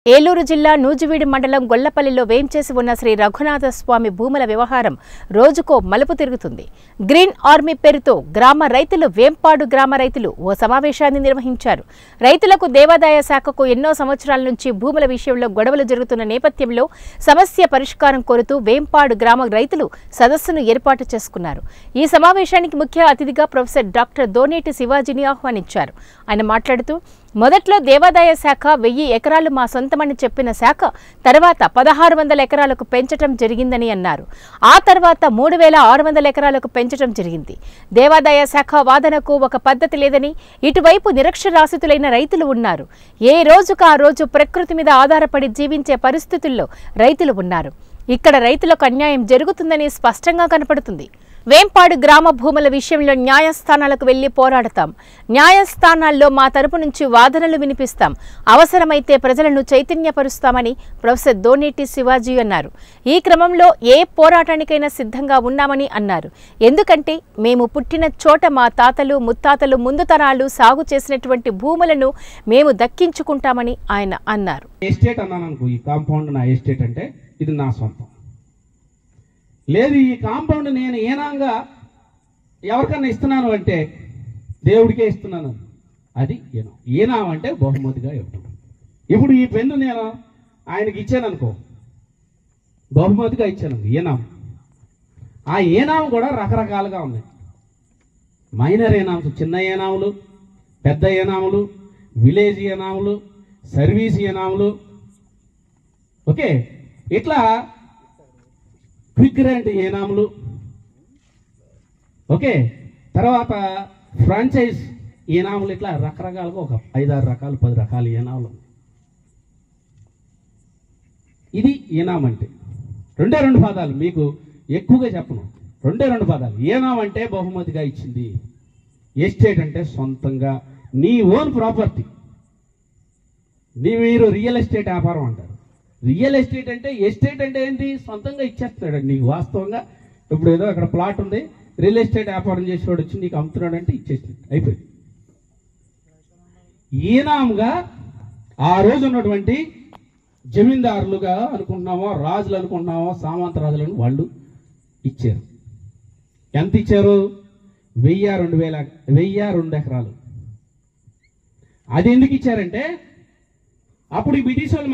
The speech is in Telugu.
ఏలూరు జిల్లా నూజివీడు మండలం గొల్లపల్లిలో వేంచేసి ఉన్న శ్రీ రఘునాథ స్వామి భూముల వ్యవహారం రోజుకో మలుపు తిరుగుతుంది. గ్రీన్ ఆర్మీ పేరుతో గ్రామ రైతులు వేంపాడు గ్రామ రైతులు ఓ సమావేశాన్ని నిర్వహించారు. రైతులకు దేవాదాయ శాఖకు ఎన్నో సంవత్సరాల నుంచి భూముల విషయంలో గొడవలు జరుగుతున్న నేపథ్యంలో సమస్య పరిష్కారం కోరుతూ వేంపాడు గ్రామ రైతులు సదస్సును ఏర్పాటు చేసుకున్నారు. ఈ సమావేశానికి ముఖ్య అతిథిగా ప్రొఫెసర్ డాక్టర్ దోనేటి శివాజీని ఆహ్వానించారు. ఆయన మాట్లాడుతూ మొదట్లో దేవాదాయ శాఖ 1000 ఎకరాలు మా సొంతమని చెప్పిన శాఖ తర్వాత 1600 ఎకరాలకు పెంచడం జరిగిందని అన్నారు. ఆ తర్వాత 3600 ఎకరాలకు పెంచడం జరిగింది. దేవాదాయ శాఖ వాదనకు ఒక పద్ధతి లేదని, ఇటువైపు నిరక్షరాస్యతులైన రైతులు ఉన్నారు. ఏ రోజుకు ఆ రోజు ప్రకృతి మీద ఆధారపడి జీవించే పరిస్థితుల్లో రైతులు ఉన్నారు. ఇక్కడ రైతులకు అన్యాయం జరుగుతుందని స్పష్టంగా కనపడుతుంది. వేంపాడు గ్రామ భూముల విషయంలో న్యాయస్థానాలకు వెళ్లి పోరాడతాం. న్యాయస్థానాల్లో మా తరపు నుంచి వాదనలు వినిపిస్తాం. అవసరమైతే ప్రజలను చైతన్యపరుస్తామని ప్రొఫెసర్ దోనేటి శివాజీ అన్నారు. ఈ క్రమంలో ఏ పోరాటానికైనా సిద్ధంగా ఉన్నామని అన్నారు. ఎందుకంటే మేము పుట్టిన చోట మా తాతలు ముత్తాతలు ముందు తరాలు సాగు చేసినటువంటి భూములను మేము దక్కించుకుంటామని ఆయన అన్నారు. ఎస్టేట్ అన్నాను అనుకో, ఈ కాంపౌండ్ నా ఎస్టేట్ అంటే ఇది నా సొంతం. లేదు, ఈ కాంపౌండ్ నేను ఏనాంగా ఎవరికన్నా ఇస్తున్నాను అంటే దేవుడికే ఇస్తున్నాను, అది ఏనాం అంటే బహుమతిగా ఇవ్వడం. ఇప్పుడు ఈ పెన్ను నేను ఆయనకి ఇచ్చాను అనుకో, బహుమతిగా ఇచ్చాను ఏనాం. ఆ ఏనాం కూడా రకరకాలుగా ఉన్నాయి. మైనర్ ఏనామ్స్, చిన్న ఏనాములు, పెద్ద ఏనాములు, విలేజ్ ఏనాములు, సర్వీస్ ఏనాములు, ఓకే, ఇట్లా క్విక్ గ్రాంట్ ఏనాములు, ఓకే, తర్వాత ఫ్రాంచైజ్ ఏనాములు, ఇట్లా రకరకాలుగా ఒక 5-6 రకాలు 10 రకాల ఏనాములు. ఇది ఏనాం అంటే 2 పదాలు, మీకు ఎక్కువగా చెప్పను. 2 పదాలు. ఏనాం అంటే బహుమతిగా ఇచ్చింది, ఎస్టేట్ అంటే సొంతంగా నీ ఓన్ ప్రాపర్టీ. మీరు రియల్ ఎస్టేట్ వ్యాపారం అంటారు. రియల్ ఎస్టేట్ అంటే, ఎస్టేట్ అంటే ఏంటి? సొంతంగా ఇచ్చేస్తున్నాడు నీకు. వాస్తవంగా ఇప్పుడు ఏదో అక్కడ ప్లాట్ ఉంది, రియల్ ఎస్టేట్ వ్యాపారం చేసేవాడు వచ్చి నీకు అమ్ముతున్నాడు అంటే ఇచ్చేస్తుంది, అయిపోయింది. ఈనాంగా ఆ రోజు ఉన్నటువంటి జమీందారులుగా అనుకుంటున్నామో, రాజులు అనుకుంటున్నామో, సామంత రాజులను వాళ్ళు ఇచ్చారు. ఎంత ఇచ్చారు? 1002 ఎకరాలు. అది ఎందుకు ఇచ్చారంటే అప్పుడు ఈ బ్రిటిష్ వాళ్ళు